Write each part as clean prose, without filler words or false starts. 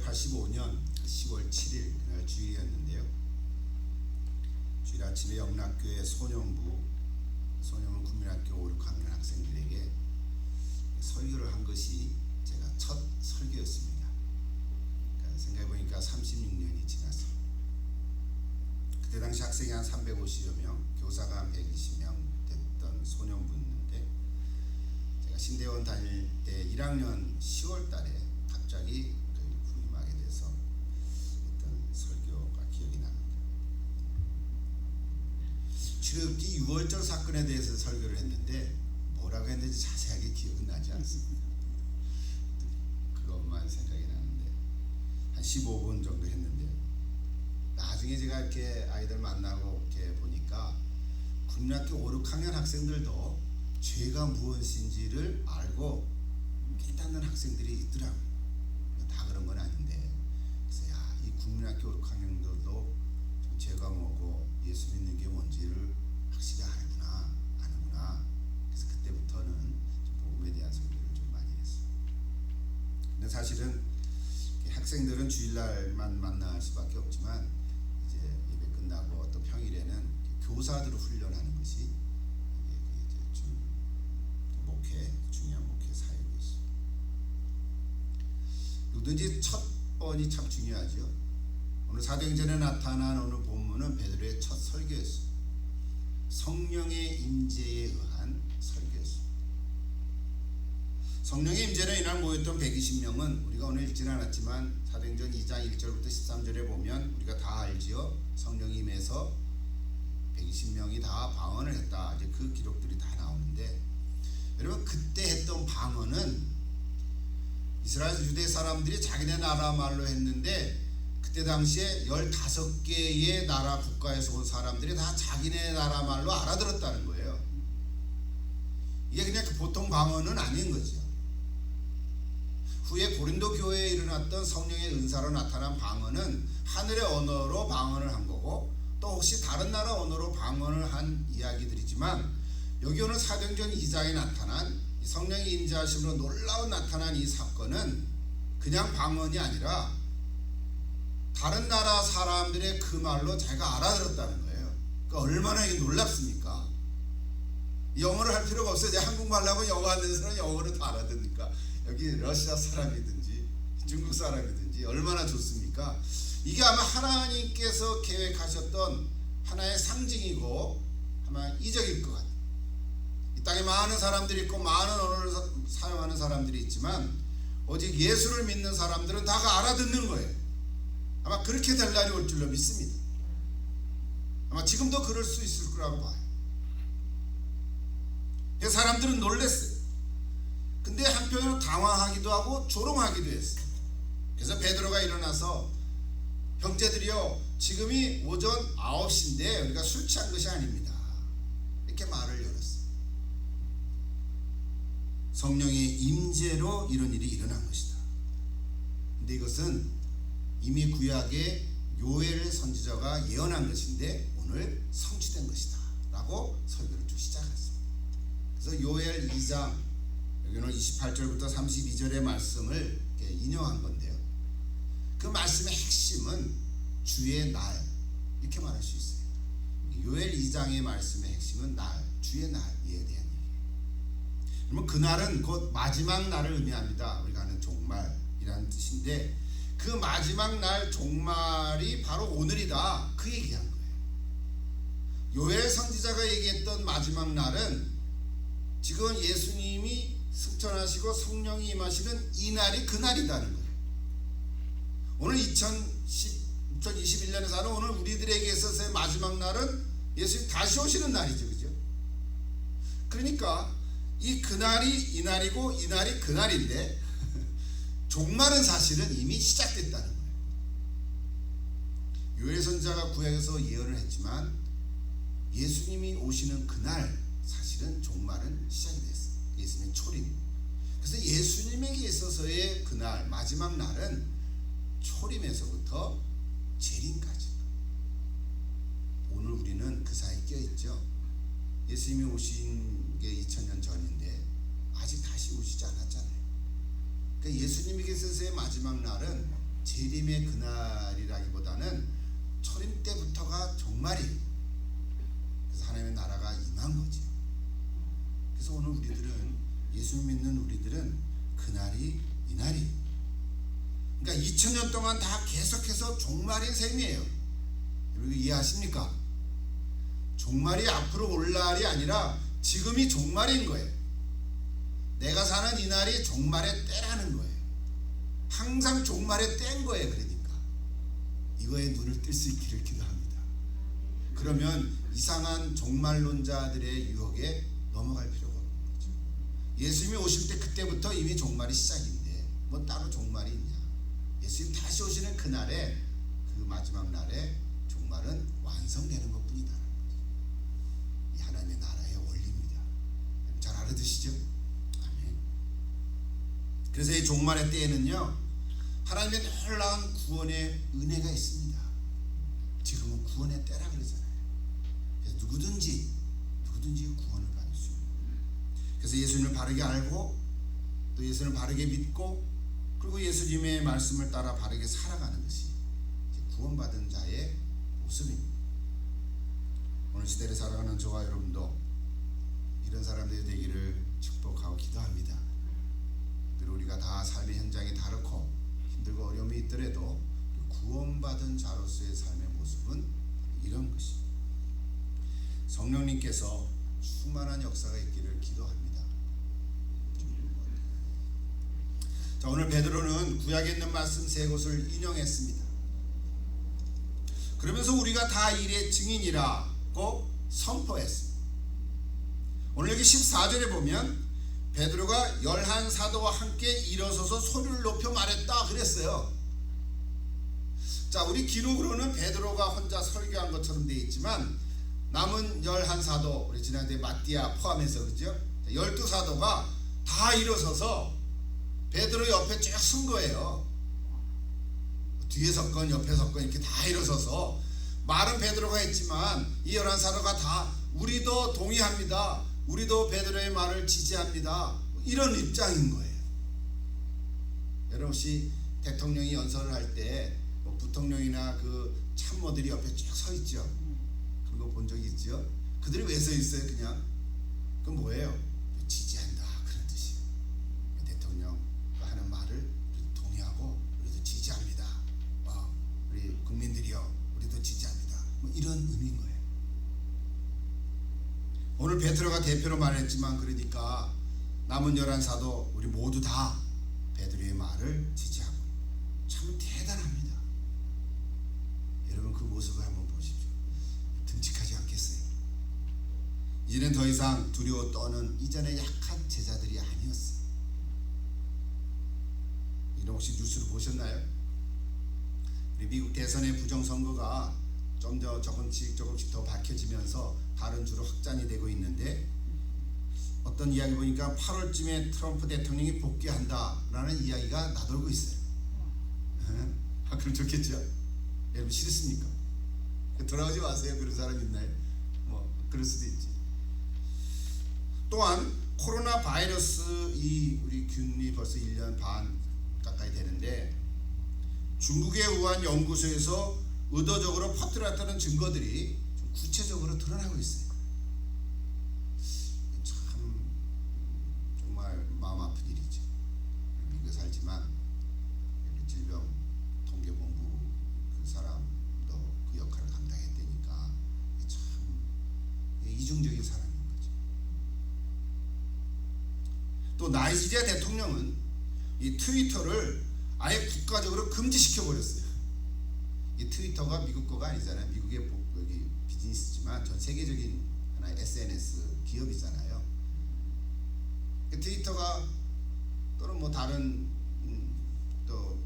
1985년 10월 7일 그날 주일이었는데요. 주일 아침에 영락교회 소년부 국민학교 5, 6학년 학생들에게 설교를 한 것이 제가 첫 설교였습니다. 그러니까 생각해보니까 36년이 지났어요. 그때 당시 학생이 한 350여 명, 교사가 한 120명 됐던 소년부였는데, 제가 신대원 다닐 때 1학년 10월 달에 갑자기 부임하게 돼서 했던 설교가 기억이 납니다. 출애굽기 6월절 사건에 대해서 설교를 했는데 뭐라고 했는지 자세하게 기억은 나지 않습니다. 그것만 생각이 나는데 한 15분 정도 했는데, 나중에 제가 이렇게 아이들 만나고 이렇게 보니까 국민학교 5, 6학년 학생들도 죄가 무엇인지를 알고 깨닫는 학생들이 있더라고요. 다 그런 건 아닌데, 그래서 이 국민학교 5, 6학년들도 죄가 뭐고 예수 믿는 게 뭔지를 확실히 아는구나. 그래서 그때부터는 복음에 대한 설교를 좀 많이 했어요. 근데 사실은 학생들은 주일날만 만날 수밖에 없지만, 이제 예배 끝나고 또 평일에는 교사들을 훈련하는 것이 이제 중요한 목회 사역이었어요. 누구든지 첫 번이 참 중요하죠. 오늘 사도행전에 나타난 오늘 본문은 베드로의 첫 설교였어요. 성령의 임재에 의한 설교였어요. 성령의 임재로 인한 모였던 120명은 우리가 오늘 읽지는 않았지만 사도행전 2장 1절부터 13절에 보면 우리가 다 알지요. 성령이 임해서 120명이 다 방언을 했다. 이제 그 기록들이 다 나오는데, 여러분 그때 했던 방언은 이스라엘 유대 사람들이 자기네 나라 말로 했는데, 그때 당시에 15개의 나라 국가에서 온 사람들이 다 자기네 나라 말로 알아들었다는 거예요. 이게 그냥 보통 방언은 아닌 거죠. 후에 고린도 교회에 일어났던 성령의 은사로 나타난 방언은 하늘의 언어로 방언을 한 거고, 또 혹시 다른 나라 언어로 방언을 한 이야기들이지만, 여기 오늘 사도행전 2장에 나타난 성령의 임재하심으로 놀라운 나타난 이 사건은 그냥 방언이 아니라 다른 나라 사람들의 그 말로 자기가 알아들었다는 거예요. 그러니까 얼마나 이게 놀랍습니까? 영어를 할 필요가 없어요. 이제 한국말 하면 영어 안 되는 사람은 영어를 다 알아듣니까. 여기 러시아 사람이든지 중국 사람이든지 얼마나 좋습니까? 이게 아마 하나님께서 계획하셨던 하나의 상징이고 아마 이적일 것 같아요. 이 땅에 많은 사람들이 있고 많은 언어를 사용하는 사람들이 있지만, 오직 예수를 믿는 사람들은 다가 알아듣는 거예요. 아마 그렇게 될 날이 올 줄로 믿습니다. 아마 지금도 그럴 수 있을 거라고 봐요. 사람들은 놀랐어요. 근데 한편으로 당황하기도 하고 조롱하기도 했어요. 그래서 베드로가 일어나서, 형제들이여, 지금이 오전 9시인데 우리가 술 취한 것이 아닙니다. 이렇게 말을 열었어요. 성령의 임재로 이런 일이 일어난 것이다. 근데 이것은 이미 구약의 요엘 선지자가 예언한 것인데 오늘 성취된 것이다 라고 설교를 쭉 시작했어요. 그래서 요엘 2장 여기는 28절부터 32절의 말씀을 인용한 건데요, 그 말씀의 핵심은 주의 날, 이렇게 말할 수 있어요. 요엘 2장의 말씀의 핵심은 날, 주의 날에 대한 얘기예요. 그러면 그날은 곧 마지막 날을 의미합니다. 우리가 아는 종말이라는 뜻인데, 그 마지막 날 종말이 바로 오늘이다, 그 얘기한 거예요. 요엘 선지자가 얘기했던 마지막 날은 지금 예수님이 승천하시고 성령이 임하시는 이 날이 그 날이라는 거예요. 오늘 2021년에 사는 오늘 우리들에게 있어서의 마지막 날은 예수님 다시 오시는 날이죠. 그죠? 그러니까 이 그날이 이 날이고 이 날이 그 날인데 종말은 사실은 이미 시작됐다는 거예요. 요엘 선지자가 구약에서 예언을 했지만 예수님이 오시는 그날 사실은 종말은 시작이 됐어요. 예수님의 초림. 그래서 예수님에게 있어서의 그날, 마지막 날은 초림에서부터 재림까지. 오늘 우리는 그 사이에 껴있죠. 예수님이 오신 게 2000년 전인데 아직 다시 오시지 않았잖아요. 그러니까 예수님에게 있어서의 마지막 날은 재림의 그날이라기보다는 초림 때부터가 종말이, 그래서 하나님의 나라가 임한 거죠. 그래서 오늘 우리들은, 예수 믿는 우리들은 그날이 이날이, 그러니까 2000년 동안 다 계속해서 종말인 셈이에요. 여러분 이해하십니까? 종말이 앞으로 올 날이 아니라 지금이 종말인 거예요. 내가 사는 이날이 종말의 때라는 거예요. 항상 종말의 때인 거예요. 그러니까 이거에 눈을 뜰 수 있기를 기도합니다. 그러면 이상한 종말론자들의 유혹에 넘어갈 필요가 없는 거죠. 예수님이 오실 때 그때부터 이미 종말이 시작인데 뭐 따로 종말이 있냐. 예수님 다시 오시는 그날에, 그 마지막 날에 종말은 완성되는 것뿐이다. 이 하나님의 나라의 원리입니다. 잘 알아두시죠? 아멘. 그래서 이 종말의 때에는요, 하나님의 놀라운 구원의 은혜가 있습니다. 지금은 구원의 때라 그러잖아요. 그래서 누구든지 구원을 받을 수 있는 거예요. 그래서 예수님을 바르게 알고 또 예수님을 바르게 믿고 그리고 예수님의 말씀을 따라 바르게 살아가는 것이 구원받은 자의 모습입니다. 오늘 시대를 살아가는 저와 여러분도 이런 사람들이 되기를 축복하고 기도합니다. 늘 우리가 다 삶의 현장이 다르고 힘들고 어려움이 있더라도 구원받은 자로서의 삶의 모습은 이런 것입니다. 성령님께서 충만한 역사가 있기를 기도합니다. 자, 오늘 베드로는 구약에 있는 말씀 세 곳을 인용했습니다. 그러면서 우리가 다 일의 증인이라고 선포했습니다. 오늘 여기 14절에 보면 베드로가 11사도와 함께 일어서서 소리를 높여 말했다 그랬어요. 자, 우리 기록으로는 베드로가 혼자 설교한 것처럼 되어 있지만 남은 11사도, 우리 지난주에 마띠아 포함해서 그죠? 12사도가 다 일어서서 베드로 옆에 쭉 쓴 거예요. 뒤에 섰건 옆에 섰건 이렇게 다 일어서서 말은 베드로가 했지만 이 11사도가 다 우리도 동의합니다. 우리도 베드로의 말을 지지합니다. 이런 입장인 거예요. 여러분 혹시 대통령이 연설을 할 때 뭐 부통령이나 그 참모들이 옆에 쭉 서 있죠. 그런 거 본 적 있죠? 그들이 왜 서 있어요? 그냥 그건 뭐예요? 지지한다 그런 뜻이에요. 대통령 하는 말을 동의하고 우리도 지지합니다. 우리 국민들이요, 우리도 지지합니다. 뭐 이런 의미인 거예요. 오늘 베드로가 대표로 말했지만 그러니까 남은 11사도 우리 모두 다 베드로의 말을 지지하고 참 대단합니다. 여러분 그 모습을 한번 보십시오. 듬직하지 않겠어요? 이제는 더 이상 두려워 떠는 이전의 약한 제자들이 아니었어요. 이런 혹시 뉴스를 보셨나요? 우리 미국 대선의 부정선거가 좀 더 조금씩 더 밝혀지면서 다른 주로 확장이 되고 있는데 어떤 이야기 보니까 8월쯤에 트럼프 대통령이 복귀한다라는 이야기가 나돌고 있어요. 그럼 좋겠죠? 여러분 싫습니까? 돌아오지 마세요. 그런 사람 있나요? 뭐 그럴 수도 있지. 또한 코로나 바이러스 이 우리 균이 벌써 1년 반 가까이 되는데 중국의 우한 연구소에서 의도적으로 퍼뜨렸다는 증거들이 좀 구체적으로 드러나고 있어요. 참 정말 마음 아픈 일이죠. 미국에 살지만 질병통계본부 그 사람도 그 역할을 감당했다니까 참 이중적인 사람인 거죠. 또 나이지리아 대통령은 이 트위터를 아예 국가적으로 금지시켜 버렸어요. 이 트위터가 미국 거가 아니잖아요. 미국의 여기 비즈니스지만 전 세계적인 하나의 SNS 기업이잖아요. 트위터가 또는 뭐 다른 그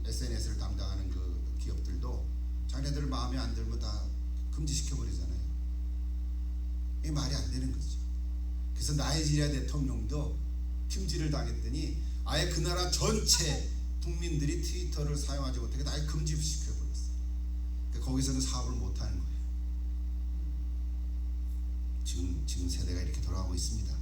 SNS를 담당하는 그 기업들도 자기네들 마음에 안 들면 다 금지시켜 버리잖아요. 이게 말이 안 되는 거죠. 그래서 나이지리아 대통령도 금지를 당했더니 아예 그 나라 전체 국민들이 트위터를 사용하지 못하게 아예 금지시켜 버렸어요. 그러니까 거기서는 사업을 못 하는 거예요. 지금 세대가 이렇게 돌아가고 있습니다.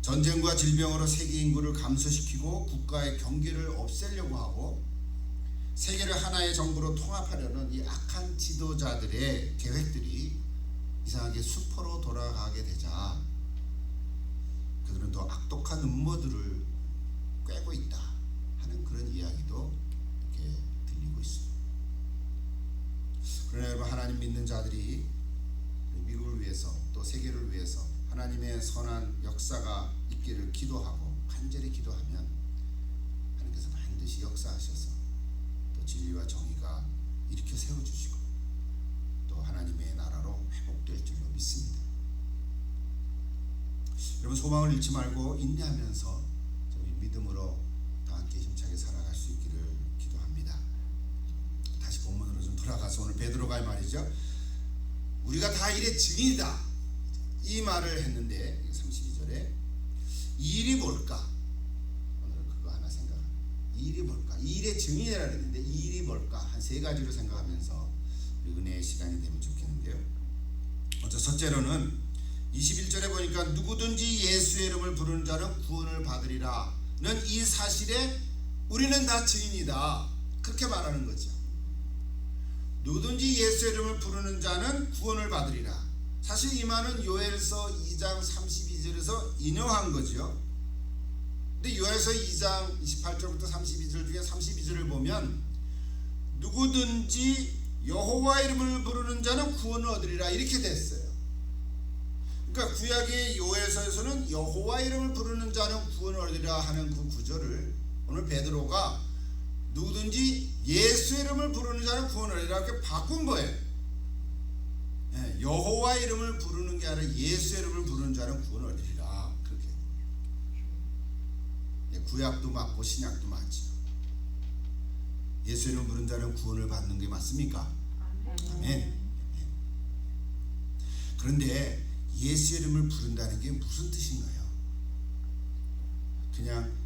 전쟁과 질병으로 세계 인구를 감소시키고 국가의 경계를 없애려고 하고 세계를 하나의 정부로 통합하려는 이 악한 지도자들의 계획들이 이상하게 수포로 돌아가게 되자 그들은 더 악독한 음모들을 꿰고 있다 하는 그런 이야기도 이렇게 들리고 있습니다. 그러나 여러분, 하나님 믿는 자들이 미국을 위해서 또 세계를 위해서 하나님의 선한 역사가 있기를 기도하고 간절히 기도하면 하나님께서 반드시 역사하셔서 또 진리와 정의가 일으켜 세워주시고 또 하나님의 나라로 회복될 줄로 믿습니다. 여러분, 소망을 잃지 말고 인내하면서 저희 믿음으로 다 함께 힘차게 살아갈 수 있기를 기도합니다. 다시 본문으로 좀 돌아가서 오늘 베드로가 말이죠, 우리가 다 일의 증인이다 이 말을 했는데 32절에 이 일이 뭘까? 오늘은 그거 하나 생각합니다. 이 일이 뭘까? 이 일의 증인이라 그랬는데 이 일이 뭘까? 한 세 가지로 생각하면서 우리 은혜의 시간이 되면 좋겠는데요. 먼저 첫째로는 21절에 보니까 누구든지 예수의 이름을 부르는 자는 구원을 받으리라는 이 사실에 우리는 다 증인이다 그렇게 말하는 거죠. 누구든지 예수의 이름을 부르는 자는 구원을 받으리라. 사실 이 말은 요엘서 2장 32절에서 인용한 거죠. 근데 요엘서 2장 28절부터 32절 중에 32절을 보면 누구든지 여호와 이름을 부르는 자는 구원을 얻으리라 이렇게 됐어요. 그러니까 구약의 요엘서에서는 여호와 이름을 부르는 자는 구원을 얻으리라 하는 그 구절을 오늘 베드로가 누구든지 예수의 이름을 부르는 자는 구원을 얻으리라 이렇게 바꾼 거예요. 여호와 이름을 부르는 게 아니라 예수의 이름을 부르는 자는 구원을 얻으리라 그렇게. 구약도 맞고 신약도 맞죠. 예수의 이름을 부르는 자는 구원을 받는 게 맞습니까? 아멘. 그런데 예수의 이름을 부른다는 게 무슨 뜻인가요? 그냥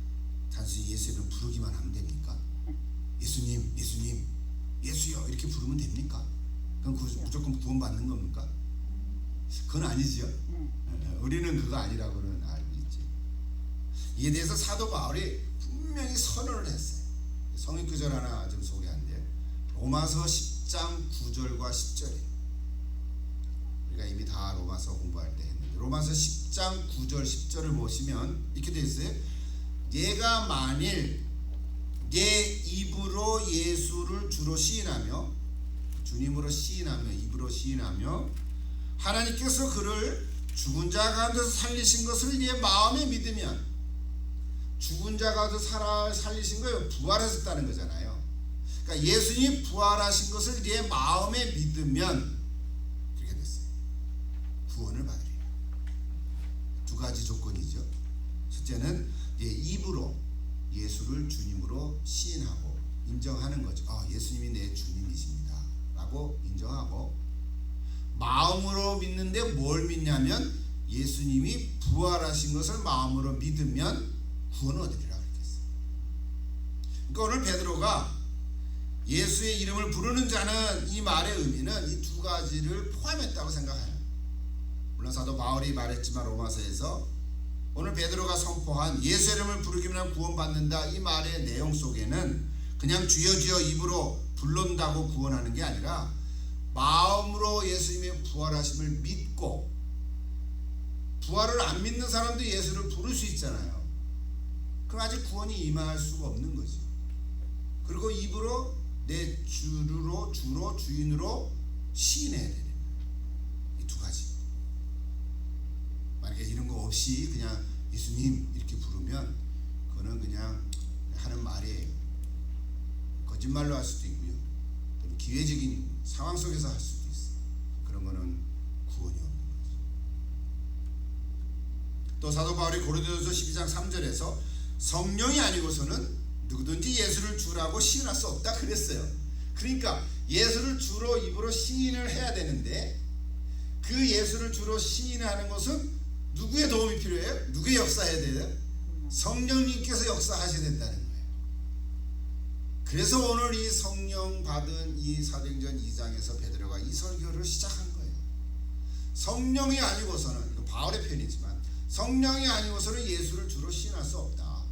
단순히 예수의 이름 부르기만 하면 됩니까? 예수님, 예수님, 예수여 이렇게 부르면 됩니까? 그럼 무조건 구원받는 겁니까? 그건 아니죠. 우리는 그거 아니라고는 알고 있죠. 이에 대해서 사도 바울이 분명히 선언을 했어요. 성경 구절 하나 좀 소개한대요. 로마서 10장 9절과 10절이에요. 우리가 이미 다 로마서 공부할 때 했는데 로마서 10장 9절 10절을 보시면 이렇게 되어 있어요. 내가 만일 내 입으로 예수를 주로 시인하며 주님으로 시인하며 입으로 시인하며 하나님께서 그를 죽은 자 가운데서 살리신 것을 네 마음에 믿으면 죽은 자 가운데서 살리신 거예요. 부활하셨다는 거잖아요. 그러니까 예수님이 부활하신 것을 네 마음에 믿으면 그렇게 됐어요. 구원을 받으리라. 두 가지 조건이죠. 첫째는 네 입으로 예수를 주님으로 시인하고 인정하는 거죠. 예수님이 내 주님이십니다 라고 인정하고, 마음으로 믿는데 뭘 믿냐면 예수님이 부활하신 것을 마음으로 믿으면 구원을 얻으리라 그랬어요. 그러니까 오늘 베드로가 예수의 이름을 부르는 자는 이 말의 의미는 이 두 가지를 포함했다고 생각해요. 물론 사도 바울이 말했지만 로마서에서 오늘 베드로가 선포한 예수의 이름을 부르기만 구원받는다 이 말의 내용 속에는 그냥 주여 주여 입으로 부른다고 구원하는 게 아니라 마음으로 예수님의 부활하심을 믿고, 부활을 안 믿는 사람도 예수를 부를 수 있잖아요. 그럼 아직 구원이 임할 수가 없는 거죠. 그리고 입으로 내 주로 주인으로 시인해야 되는 이 두 가지. 만약에 이런 거 없이 그냥 예수님 이렇게 부르면 그거는 그냥 하는 말이에요. 거짓말로 할 수도 있고요. 또는 기회적인 상황 속에서 할 수도 있어요. 그런 거는 구원이 없는 거죠. 또 사도 바울이 고린도전서 12장 3절에서 성령이 아니고서는 누구든지 예수를 주라고 시인할 수 없다 그랬어요. 그러니까 예수를 주로 입으로 시인을 해야 되는데 그 예수를 주로 시인하는 것은 누구의 도움이 필요해요? 누구의 역사해야 돼요? 성령님께서 역사하셔야 된다는 거예요. 그래서 오늘 이 성령 받은 이 사도행전 2장에서 베드로가 이 설교를 시작한 거예요. 성령이 아니고서는, 이거 바울의 표현이지만 성령이 아니고서는 예수를 주로 시인할 수 없다.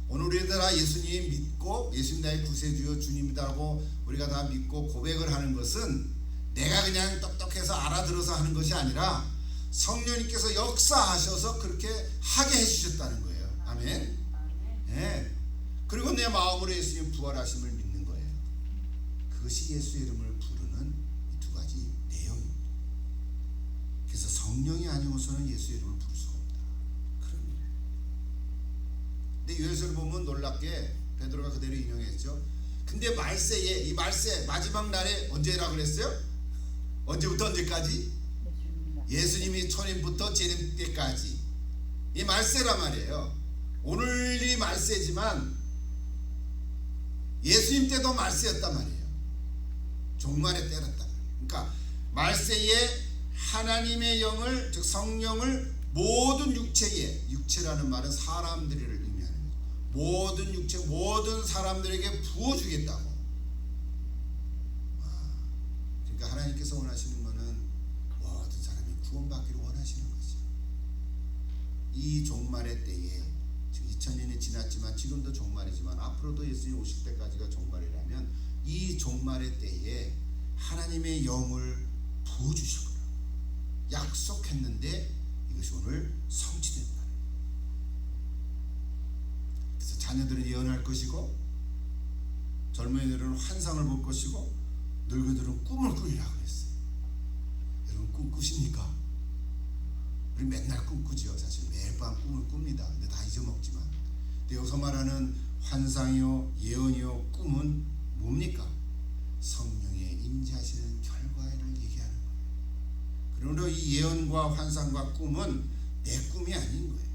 오늘 우리들 다 예수님 믿고 예수님 나의 구세주여 주님이다고 우리가 다 믿고 고백을 하는 것은 내가 그냥 똑똑해서 알아들어서 하는 것이 아니라 성령님께서 역사하셔서 그렇게 하게 해주셨다는 거예요. 아멘. 네. 그리고 내 마음으로 예수님 부활하심을 믿는 거예요. 그것이 예수의 이름을 부르는 이 두 가지 내용입니다. 그래서 성령이 아니고서는 예수의 이름을 부를 수가 없다. 그럽니다. 근데 요해서를 보면 놀랍게 베드로가 그대로 인용했죠. 근데 말세에, 이 말세 마지막 날에 언제라 그랬어요? 언제부터 언제까지? 예수님이 초림부터 재림 때까지. 이 말세란 말이에요. 오늘이 말세지만 예수님 때도 말세였단 말이에요. 종말의 때였단 말이에요. 그러니까 말세에 하나님의 영을, 즉 성령을 모든 육체에, 육체라는 말은 사람들을 의미하는 거죠. 모든 육체, 모든 사람들에게 부어주겠다고. 그러니까 하나님께서 원하시는 것은 모든 사람이 구원받기를 원하시는 거죠. 이 종말의 때에, 즉 2000년이 지났지만 지금도 종말이지만 앞으로도 예수님 오실 때까지가 종말이라면 이 종말의 때에 하나님의 영을 부어주실 거예요. 약속했는데 이것이 오늘 성취된다. 그래서 자녀들은 예언할 것이고 젊은이들은 환상을 볼 것이고 늙은이들은 꿈을 꾸리라고 했어요. 여러분 꿈 꾸십니까? 우리 맨날 꿈 꾸죠. 사실 매일 밤 꿈을 꿉니다. 근데 다 잊어먹지만. 근데 여기서 말하는 환상이요 예언이요 꿈은 뭡니까? 성령의 임재하시는 결과를 얘기하는 거예요. 그러므로 이 예언과 환상과 꿈은 내 꿈이 아닌 거예요.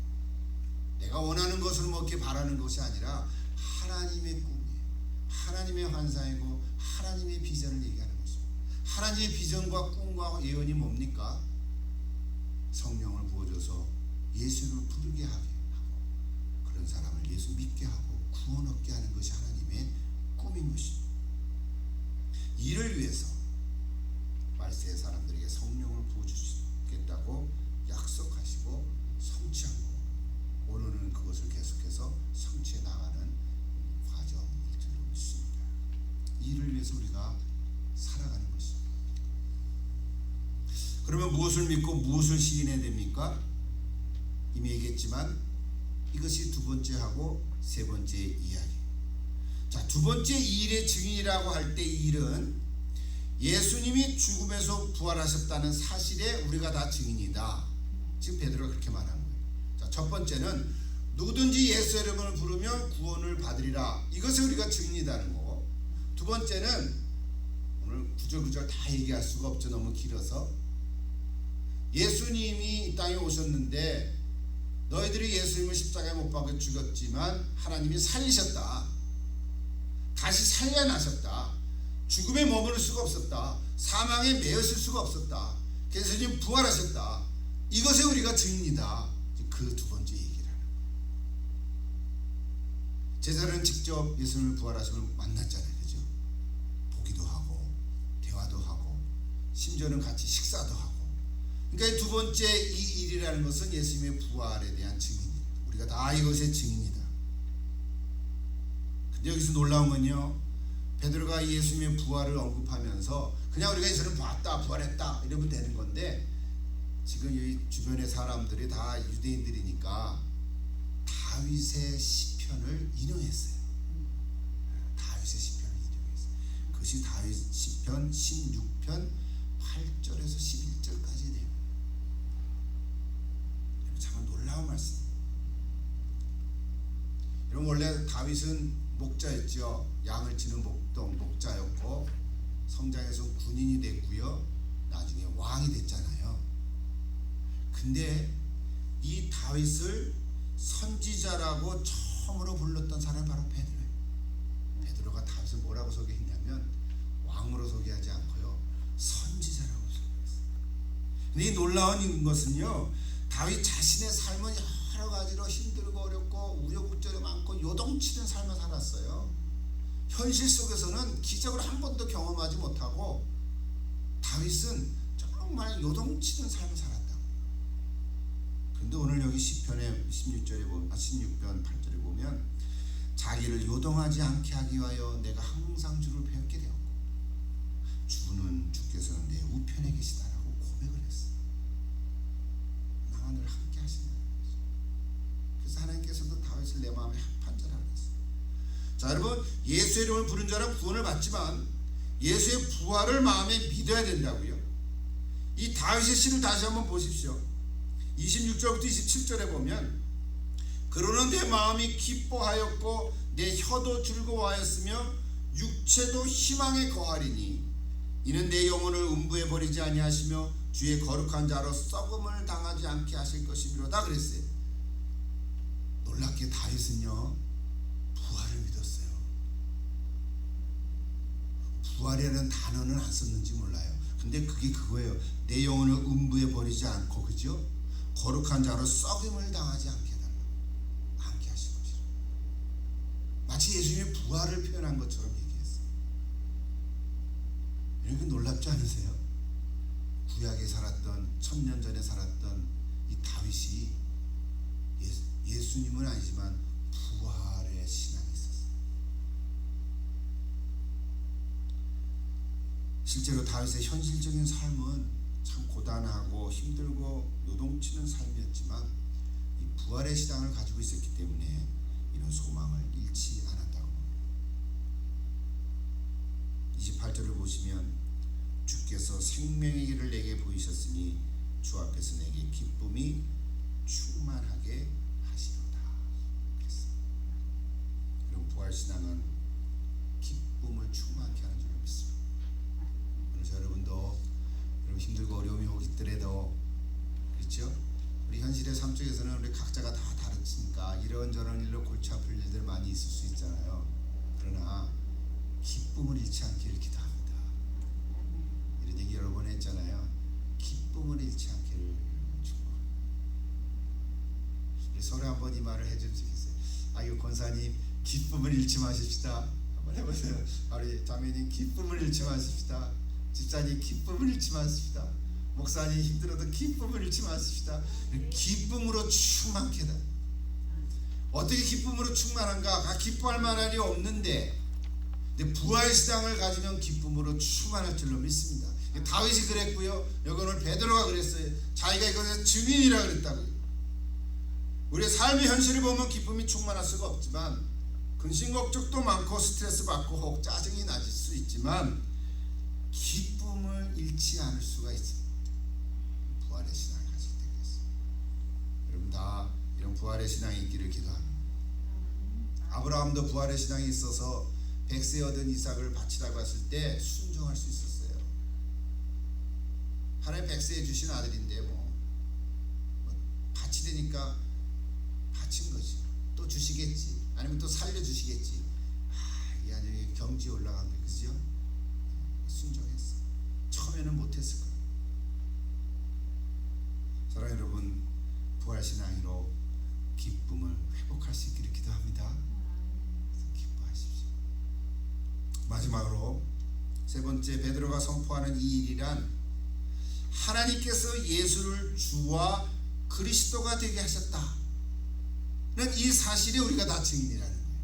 내가 원하는 것을 먹기 바라는 것이 아니라 하나님의 꿈이에요. 하나님의 환상이고 하나님의 비전을 얘기하는 것입니다. 하나님의 비전과 꿈과 예언이 뭡니까? 성령을 부어줘서 예수를 부르게 하게 하고 그런 사람을 예수 믿게 하고 구원 얻게 하는 것이 하나님의 꿈인 것입니다. 이를 위해서 말세의 사람들에게 성령을 부어주시겠다고 약속하시고 성취한 거고 오늘은 그것을 계속해서 성취해 나가는 과정일 줄로 믿습니다. 이를 위해서 우리가 살아가는 것입니다. 그러면 무엇을 믿고 무엇을 시인해야 됩니까? 이미 얘기했지만 이것이 두 번째하고 세 번째 이야기. 자, 두 번째 이 일의 증인이라고 할 때 이 일은 예수님이 죽음에서 부활하셨다는 사실에 우리가 다 증인이다. 지금 베드로가 그렇게 말한 거예요. 자, 첫 번째는 누구든지 예수 이름을 부르면 구원을 받으리라. 이것이 우리가 증인이라는 거고, 두 번째는 오늘 구절구절 다 얘기할 수가 없죠. 너무 길어서. 예수님이 이 땅에 오셨는데 너희들이 예수님을 십자가에 못 박아 죽였지만 하나님이 살리셨다. 다시 살려나셨다. 죽음에 머무를 수가 없었다. 사망에 매였을 수가 없었다. 그래서 지금 부활하셨다. 이것에 우리가 증인이다. 그 두 번째 얘기를 하는 거예요. 제자들은 직접 예수님을 부활하심을 만났잖아요. 그죠? 보기도 하고 대화도 하고 심지어는 같이 식사도 하고. 그러니까 두 번째 이 일이라는 것은 예수님의 부활에 대한 증인이다. 우리가 다 이것의 증인이다. 근데 여기서 놀라운 건요, 베드로가 예수님의 부활을 언급하면서 그냥 우리가 예수를 봤다 부활했다 이러면 되는 건데, 지금 이 주변의 사람들이 다 유대인들이니까 다윗의 시편을 인용했어요. 다윗의 시편을 인용했어요. 그것이 다윗 시편 16편 8절에서 11절까지 내용. 참 놀라운 말씀. 여러분 원래 다윗은 목자였죠. 양을 치는 목자였고 성장해서 군인이 됐고요. 나중에 왕이 됐잖아요. 근데 이 다윗을 선지자라고 처음으로 불렀던 사람이 바로 베드로예요. 베드로가 다윗을 뭐라고 소개했냐면 왕으로 소개하지 않고요, 선지자라고 소개했어요. 근데 이 놀라운 것은요, 다윗 자신의 삶은 여러 가지로 힘들고 어렵고 우여곡절이 많고 요동치는 삶을 살았어요. 현실 속에서는 기적을 한 번도 경험하지 못하고 다윗은 정말 요동치는 삶을 살았다. 근데 오늘 여기 시편의 16편 8절에 보면 자기를 요동하지 않게 하기 위하여 내가 항상 주를 배웠게 되었고 주께서는 내 우편에 계시다라고 고백을 했어요. 나와 늘 함께 하신다는 거죠. 그래서 하나님께서도 다윗을 내 마음에 합한 자라고 했어요. 자, 여러분, 예수의 이름을 부른 자는 구원을 받지만 예수의 부활을 마음에 믿어야 된다고요. 이 다윗의 시를 다시 한번 보십시오. 26절부터 27절에 보면 그러는 내 마음이 기뻐하였고 내 혀도 즐거워하였으며 육체도 희망에 거하리니 이는 내 영혼을 음부에 버리지 아니하시며 주의 거룩한 자로 썩음을 당하지 않게 하실 것이미로다 그랬어요. 놀랍게 다윗은요 부활을 믿었어요. 부활이라는 단어는 안 썼는지 몰라요. 근데 그게 그거예요. 내 영혼을 음부에 버리지 않고, 그죠? 거룩한 자로 썩임을 당하지 않게 하실 것이라. 마치 예수님의 부활을 표현한 것처럼 얘기했어요. 이렇게 놀랍지 않으세요? 구약에 살았던, 1000년 전에 살았던 이 다윗이 예수님은 아니지만 부활의 신앙이 있었어요. 실제로 다윗의 현실적인 삶은 참 고단하고 힘들고 요동치는 삶이었지만 이 부활의 신앙을 가지고 있었기 때문에 이런 소망을 잃지 않았다고 합니다. 28절을 보시면 주께서 생명의 길을 내게 보이셨으니 주 앞에서 내게 기쁨이 충만하게 하시도다 그랬어요. 그럼 부활신앙은 기쁨을 충만케 하는 줄 믿습니다. 그래서 여러분도 여러분 힘들고 어려움이 오겠더라도, 그렇죠? 우리 현실의 삶 속에서는 우리 각자가 다 다르니까 이런저런 일로 골치 아플 일들 많이 있을 수 있잖아요. 그러나 기쁨을 잃지 않기를 기도합니다. 이런 얘기 여러 번 했잖아요. 기쁨을 잃지 않기를 축복합니다. 우리 서로 한번 이 말을 해주면 좋겠어요. 아이고 권사님 기쁨을 잃지 마십시다. 한번 해보세요. 우리 자매님 기쁨을 잃지 마십시다. 집사님 기쁨을 잃지 마십시다. 목사님 힘들어도 기쁨을 잃지 마십시다. 기쁨으로 충만케 해다. 어떻게 기쁨으로 충만한가? 기뻐할 만한 일이 없는데, 근데 부활신앙을 가지면 기쁨으로 충만할 줄로 믿습니다. 다윗이 그랬고요. 여기 오늘 베드로가 그랬어요. 자기가 이것의 증인이라 그랬다고요. 우리의 삶의 현실을 보면 기쁨이 충만할 수가 없지만 근심걱정도 많고 스트레스 받고 혹 짜증이 나질 수 있지만 기쁨을 잃지 않을 수가 있습니다. 부활의 신앙을 가질 때 그랬습니다. 여러분 다 이런 부활의 신앙이 있기를 기도합니다. 아브라함도 부활의 신앙이 있어서 100세 얻은 이삭을 바치라고 했을 때 순종할 수 있었어요. 하나님 100세에 주신 아들인데 뭐 바치되니까 바친 거지. 또 주시겠지. 아니면 또 살려주시겠지. 이 안에 경지에 올라간 게 그죠? 순종했어. 처음에는 못했을 거예요. 사랑하는 여러분, 부활신앙으로 기쁨을 회복할 수 있기를 기도합니다. 기뻐하십시오. 마지막으로 세 번째, 베드로가 선포하는 이 일이란 하나님께서 예수를 주와 그리스도가 되게 하셨다는 이 사실에 우리가 다 증인이라는 거예요.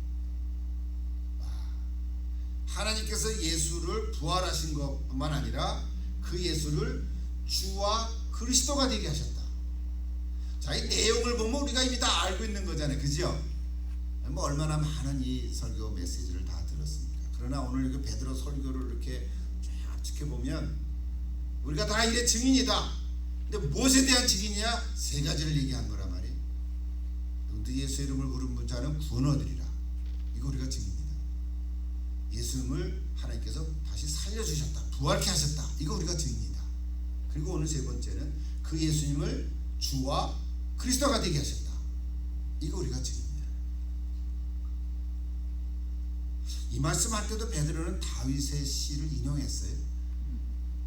하나님께서 예수를 부활하신 것뿐만 아니라 그 예수를 주와 그리스도가 되게 하셨다. 자, 이 내용을 보면 우리가 이미 다 알고 있는 거잖아요. 그죠? 뭐 얼마나 많은 이 설교 메시지를 다 들었습니까? 그러나 오늘 이렇게 베드로 설교를 이렇게 쫙 지켜보면 우리가 다 이래 증인이다. 근데 무엇에 대한 증인이냐? 세 가지를 얘기한 거란 말이에요. 예수의 이름을 부른 자는 구원 얻으리라. 이거 우리가 증인이다. 예수님을 하나님께서 다시 살려주셨다. 부활케 하셨다. 이거 우리가 증인이다. 그리고 오늘 세 번째는 그 예수님을 주와 그리스도가 되게 하셨다. 이거 우리가 증인이다. 이 말씀할 때도 베드로는 다윗의 시를 인용했어요.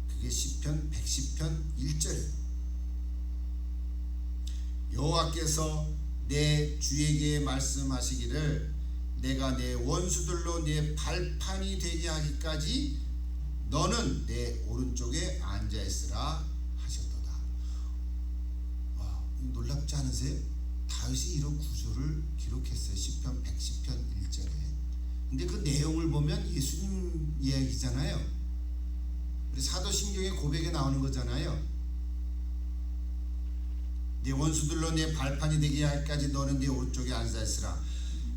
그게 시편 110편 1절이에요. 여호와께서 내 주에게 말씀하시기를 내가 내 원수들로 내 발판이 되게 하기까지 너는 내 오른쪽에 앉아있으라 하셨도다. 놀랍지 않으세요? 아세요? 다윗이 이런 구절을 기록했어요. 시편 110편 1절에. 근데 그 내용을 보면 예수님 이야기잖아요. 우리 사도신경의 고백에 나오는 거잖아요. 네 원수들로 내 발판이 되게 할까지 너는 네 오른쪽에 앉아 있으라.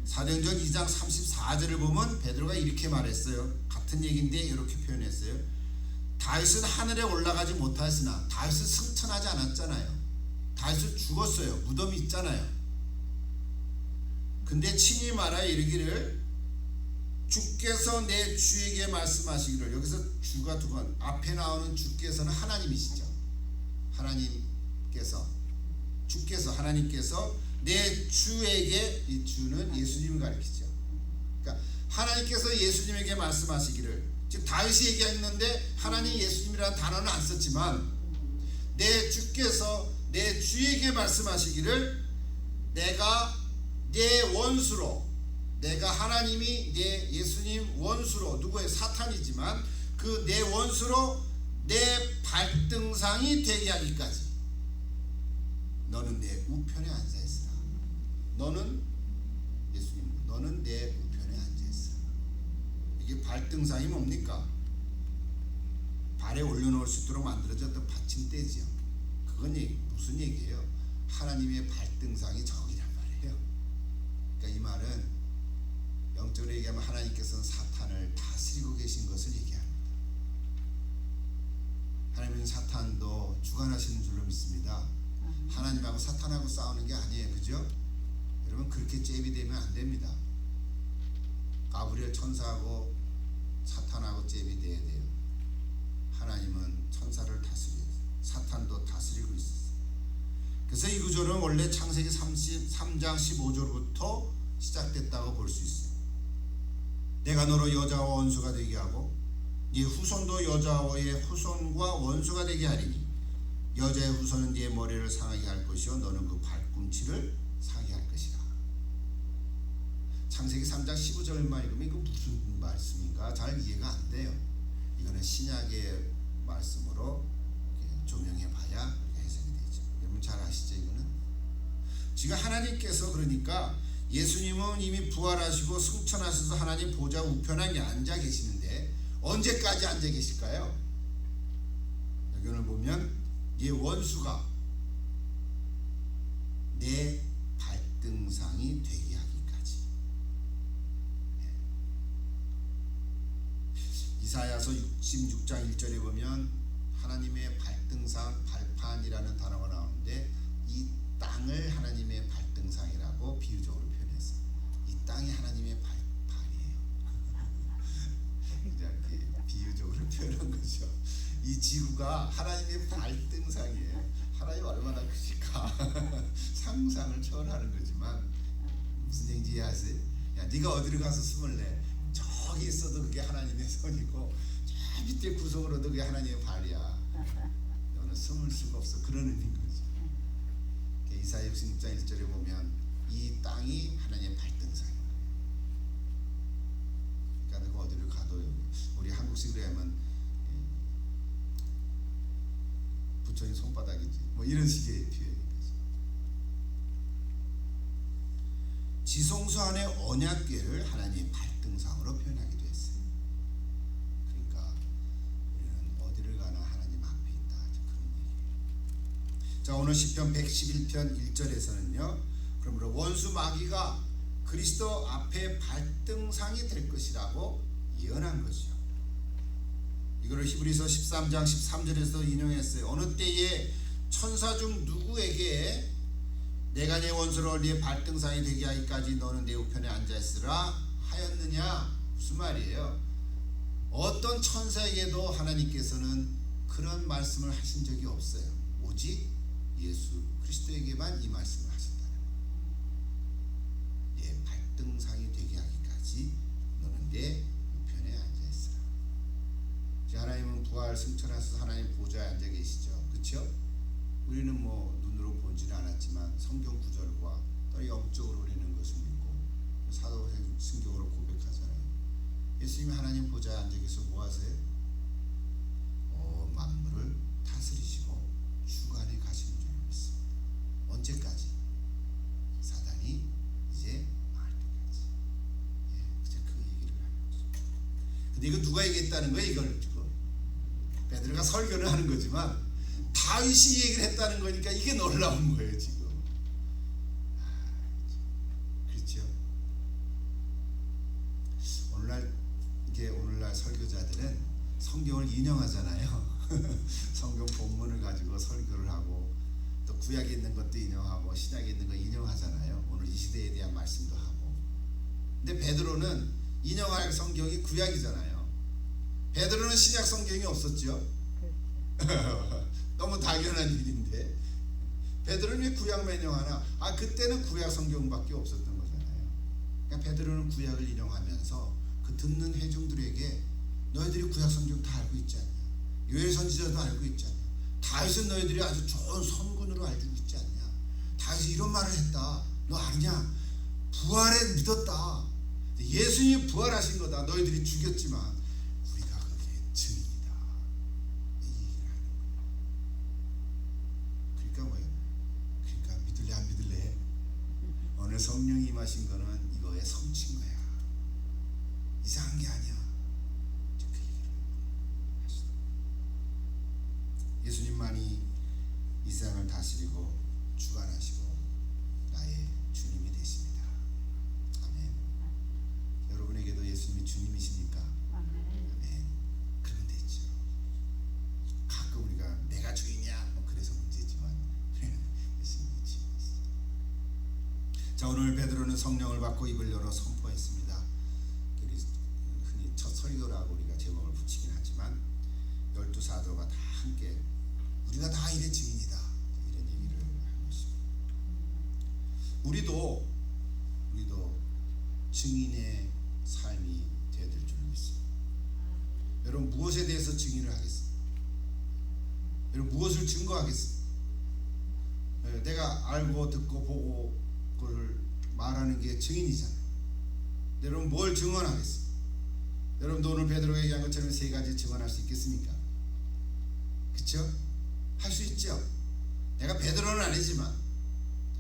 사도행전 2장 34절을 보면 베드로가 이렇게 말했어요. 같은 얘기인데 이렇게 표현했어요. 다윗은 하늘에 올라가지 못하였으나 다윗은 승천하지 않았잖아요. 다윗은 죽었어요. 무덤이 있잖아요. 근데 친히 말하여 이르기를 주께서 내 주에게 말씀하시기를, 여기서 주가 두 번, 앞에 나오는 주께서는 하나님이시죠. 하나님께서 내 주에게, 이 주는 예수님을 가리키죠. 그러니까 하나님께서 예수님에게 말씀하시기를, 지금 다윗이 얘기했는데 하나님 예수님이라는 단어는 안 썼지만 내 주께서 내 주에게 말씀하시기를 내가 내 원수로, 내가 하나님이 내 예수님 원수로, 누구의 사탄이지만 그 내 원수로 내 발등상이 되게 하기까지 너는 내 우편에 앉아 있으라. 너는 예수님, 너는 내 우편에 앉아 있으라. 이게 발등상이 뭡니까? 발에 올려놓을 수 있도록 만들어졌던 받침대지요. 그건 무슨 얘기예요? 하나님의 발등상이 저기란 말이에요. 그러니까 이 말은 영적으로 얘기하면 하나님께서는 사탄을 다스리고 계신 것을 얘기합니다. 하나님은 사탄도 주관하시는 줄로 믿습니다. 하나님하고 사탄하고 싸우는 게 아니에요. 그죠? 여러분 그렇게 잽이 되면 안 됩니다. 가브리엘 천사하고 사탄하고 잽이 돼야 돼요. 하나님은 천사를 다스려요. 사탄도 다스리고 있었어요. 그래서 이 구절은 원래 창세기 33장 15절부터 시작됐다고 볼 수 있어요. 내가 너로 여자와 원수가 되게 하고 네 후손도 여자와의 후손과 원수가 되게 하리니 여자의 후손은 네 머리를 상하게 할 것이요 너는 그 발꿈치를 상하게 할 것이라. 창세기 3장 15절만 읽으면 이거 무슨 말씀인가 잘 이해가 안 돼요. 이거는 신약의 말씀으로 조명해 봐야 해석이 되죠. 여러분 잘 아시죠? 이거는 지금 하나님께서, 그러니까 예수님은 이미 부활하시고 승천하셔서 하나님 보좌 우편에 앉아 계시는데 언제까지 앉아 계실까요? 여기 오늘 보면 이 원수가 내 발등상이 되게 하기까지. 이사야서 66장 1절에 보면 하나님의 발등상, 발판이라는 단어가 나오는데 이 땅을 하나님의 발등상이라고 비유적으로 표현했어요. 이 땅이 하나님의 발이에요. 이렇게 비유적으로 표현한 거죠. 이 지구가 하나님의 발등상이에요. 하나님 얼마나 크실까. 상상을 초월하는 거지만 무슨 얘기인지 이해하세요? 야, 네가 어디를 가서 숨을 내. 저기 있어도 그게 하나님의 손이고 저 밑에 구석으로도 그게 하나님의 발이야. 너는 숨을 수가 없어. 그런 의미인 거죠. 이사야 66장 1절에 보면 이 땅이 하나님의 발등상이에요. 그러니까 너가 어디를 가도, 우리 한국식으로 하면 부처님 손바닥이지 뭐 이런 식의 표현이죠. 지성소 안에 언약궤를 하나님의 발등상으로 표현하기도 했어요. 그러니까 우리는 어디를 가나 하나님 앞에 있다, 그런 얘기예요. 자, 오늘 시편 111편 1절에서는요 그러므로 원수 마귀가 그리스도 앞에 발등상이 될 것이라고 예언한 것이죠. 이거를 히브리서 13장 13절에서 인용했어요. 어느 때에 천사 중 누구에게 내가 내 원수로 네 발등상이 되게 하기까지 너는 내 우편에 앉아있으라 하였느냐. 무슨 말이에요? 어떤 천사에게도 하나님께서는 그런 말씀을 하신 적이 없어요. 오직 예수 그리스도에게만 이 말씀을 하셨다는 거예요. 내 발등상이 되게 하기까지 너는 내 우편에 앉아있으라. 하나님은 부활 승천하셔서 하나님 보좌에 앉아 계시죠. 그렇죠? 우리는 뭐 눈으로 보지는 않았지만 성경 구절과 또 영적으로 우리는 것을 믿고 사도행전으로 고백하잖아요. 예수님이 하나님 보좌에 앉아 계셔서 뭐 하세요? 만물을 다스리시고 주관에 가시는 줄 믿습니다. 언제까지? 이거 누가 얘기했다는 거야 이걸 지금. 베드로가 설교를 하는 거지만 다윗이 얘기를 했다는 거니까 이게 놀라운 거예요 지금. 그렇죠? 오늘날 설교자들은 성경을 인용하잖아요. 성경 본문을 가지고 설교를 하고 또 구약에 있는 것도 인용하고 신약에 있는 거 인용하잖아요. 오늘 이 시대에 대한 말씀도 하고. 근데 베드로는 인용할 성경이 구약이잖아요. 베드로는 신약 성경이 없었죠. 너무 당연한 일인데 베드로는 왜 구약만 인용하나? 그때는 구약 성경밖에 없었던 거잖아요. 그러니까 베드로는 구약을 인용하면서 그 듣는 회중들에게 너희들이 구약 성경 다 알고 있지 않냐? 요엘 선지자도 알고 있지 않냐? 다윗은 너희들이 아주 좋은 선군으로 알고 있지 않냐? 다윗이 이런 말을 했다. 너 아느냐? 부활에 믿었다. 예수님이 부활하신 거다. 너희들이 죽였지만 우리가 그게 증인이다. 이 얘기를 하는 거예요. 그러니까 뭐예요? 그러니까 믿을래 안 믿을래? 오늘 성령이 임하신 거는 이거에 성취인 거야. 이상한 게 아니야. 그 얘기를 하시다. 예수님만이 이 세상을 다스리고 주관하시고 나의 주님이 되십니다. 아멘. 여러분에게도 예수님이 주님이시니까 아멘. 그러면 되죠. 가끔 우리가 내가 주인이야 그래서 문제지만 예수님이 주인이시죠. 자, 오늘 베드로는 성령을 받고 입을 열어 선포했습니다. 흔히 첫 설교라고 우리가 제목을 붙이긴 하지만 12 사도가 다 함께 우리가 다 이래 증인이다 이런 얘기를 하고 있습니다. 우리도 증인의 삶이 되어야 될 줄 믿습니다. 여러분 무엇에 대해서 증인을 하겠습니까? 여러분 무엇을 증거하겠습니까? 내가 알고 듣고 보고 그걸 말하는 게 증인이잖아요. 여러분 뭘 증언하겠습니까? 여러분도 오늘 베드로가 얘기한 것처럼 세 가지 증언할 수 있겠습니까? 그렇죠? 할 수 있죠. 내가 베드로는 아니지만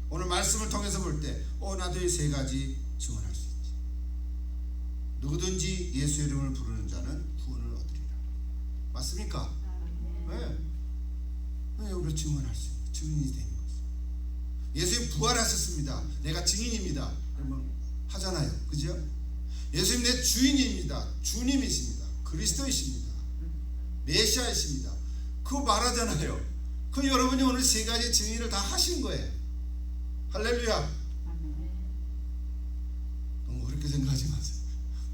오늘 말씀을 통해서 볼 때 나도 이 세 가지 증언할 수 있지. 누구든지 예수 이름을 부르는 자는 구원을 얻으리라. 맞습니까? 네. 우리가 증언할 수 있는 증인이 되는 거죠. 예수님 부활하셨습니다. 내가 증인입니다. 여러분 하잖아요. 그죠? 예수님 내 주인입니다. 주님이십니다. 그리스도이십니다. 메시아이십니다. 그거 말하잖아요. 그 여러분이 오늘 세 가지 증인을 다 하신 거예요. 할렐루야. 너무 그렇게 생각하지 마세요.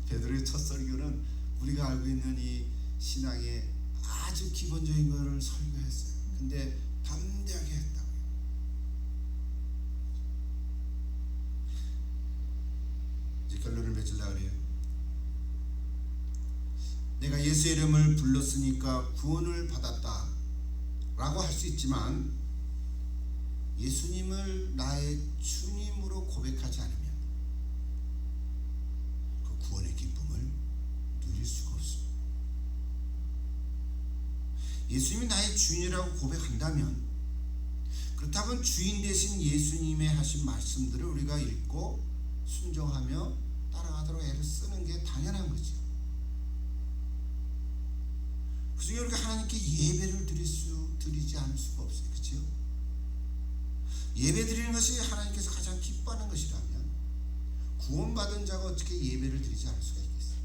베드로의 첫 설교는 우리가 알고 있는 이 신앙의 아주 기본적인 것을 설교했어요. 근데 담대하게 했다고요. 이제 결론을 맺으려고 그래요. 내가 예수 이름을 불렀으니까 구원을 받았다 라고 할 수 있지만 예수님을 나의 주님으로 고백하지 않으면 그 구원의 기쁨을 누릴 수가 없습니다. 예수님이 나의 주인이라고 고백한다면 그렇다면 주인 대신 예수님의 하신 말씀들을 우리가 읽고 순종하며 따라가도록 애를 쓰는 게 당연한 거죠. 그중에 우리가 하나님께 예배를 드리지 않을 수가 없어요. 그렇죠? 예배 드리는 것이 하나님께서 가장 기뻐하는 것이라면 구원받은 자가 어떻게 예배를 드리지 않을 수가 있겠어요?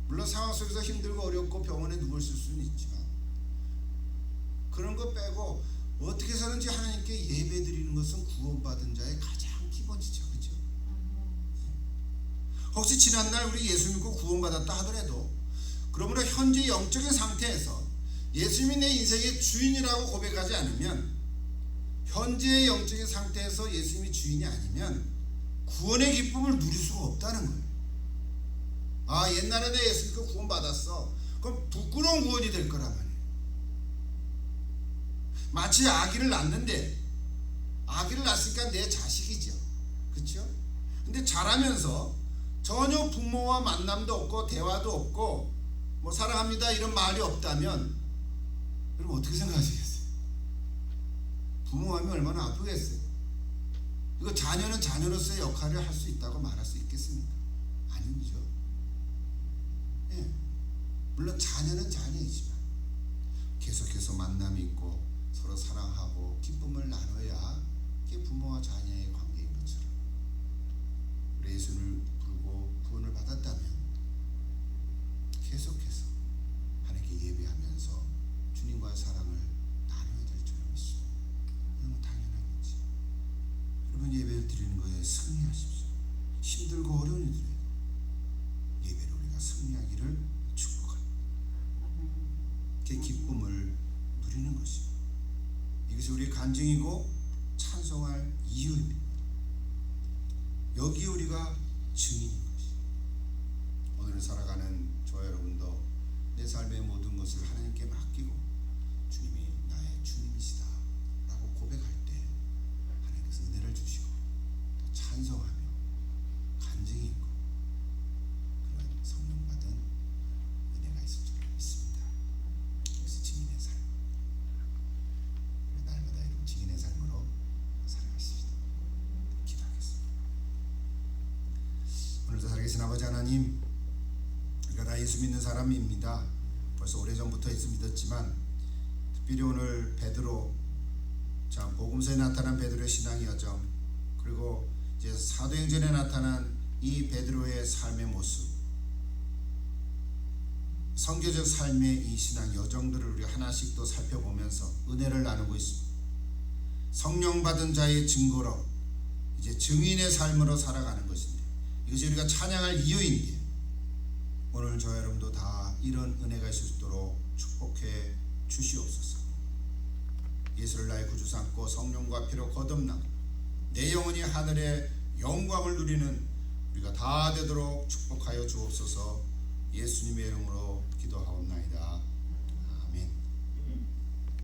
물론 상황 속에서 힘들고 어렵고 병원에 누워 있을 수는 있지만 그런 거 빼고 어떻게 해서든지 하나님께 예배 드리는 것은 구원받은 자의 가장 기본이죠. 그렇죠? 혹시 지난날 우리 예수 믿고 구원받았다 하더라도 그러므로 현재 영적인 상태에서 예수님이 내 인생의 주인이라고 고백하지 않으면 현재의 영적인 상태에서 예수님이 주인이 아니면 구원의 기쁨을 누릴 수가 없다는 거예요. 옛날에 내 예수 믿고 구원받았어. 그럼 부끄러운 구원이 될 거란 말이에요. 마치 아기를 낳는데 아기를 낳았으니까 내 자식이죠. 그렇죠? 근데 자라면서 전혀 부모와 만남도 없고 대화도 없고 뭐 사랑합니다 이런 말이 없다면 여러분 어떻게 생각하시겠어요? 부모하면 얼마나 아프겠어요? 이거 자녀는 자녀로서의 역할을 할 수 있다고 말할 수 있겠습니까? 아니죠. 예. 물론 자녀는 자녀이지만 계속해서 만남이 있고 서로 사랑하고 기쁨을 나눠야 그게 부모와 자녀의 관계인 것처럼 우리 예수를 부르고 구원을 받았다면 계속해서 하나님께 예배하면서 주님과의 사랑을 나눠야 될 줄 믿습니다. 너무 당연하겠지. 여러분 예배를 드리는 거에 승리하십시오. 힘들고 어려운 일들에 예배를 우리가 승리하기를 축복합니다. 그 기쁨을 누리는 것입니다. 이것이 우리의 간증이고 찬송할 이유입니다. 여기 우리가 증인인 것이. 오늘을 살아가는 저와 여러분도 내 삶의 모든 것을 하나님께 맡기고 주님이 나의 주님이시다 라고 고백할 때 하나님께서 은혜를 주시고 또 찬송하며 간증이 있고 그런 성령 받은 은혜가 있을 줄 믿습니다. 이것이 증인의 삶. 날마다 이런 증인의 삶으로 살아가십시다. 기도하겠습니다. 오늘도 살아계신 아버지 하나님, 우리가 다 예수 믿는 사람입니다. 벌써 오래전부터 예수 믿었지만 특별히 오늘 베드로, 참 복음서에 나타난 베드로의 신앙의 여정, 그리고 이제 사도행전에 나타난 이 베드로의 삶의 모습, 선교적 삶의 이 신앙 여정들을 우리 하나씩 또 살펴보면서 은혜를 나누고 있습니다. 성령 받은 자의 증거로 이제 증인의 삶으로 살아가는 것인데, 이것이 우리가 찬양할 이유인데 오늘 저 여러분도 다 이런 은혜가 있을 수 있도록 축복해 주시옵소서. 예수를 나의 구주 삼고 성령과 피로 거듭나고 내 영혼이 하늘의 영광을 누리는 우리가 다 되도록 축복하여 주옵소서. 예수님의 이름으로 기도하옵나이다.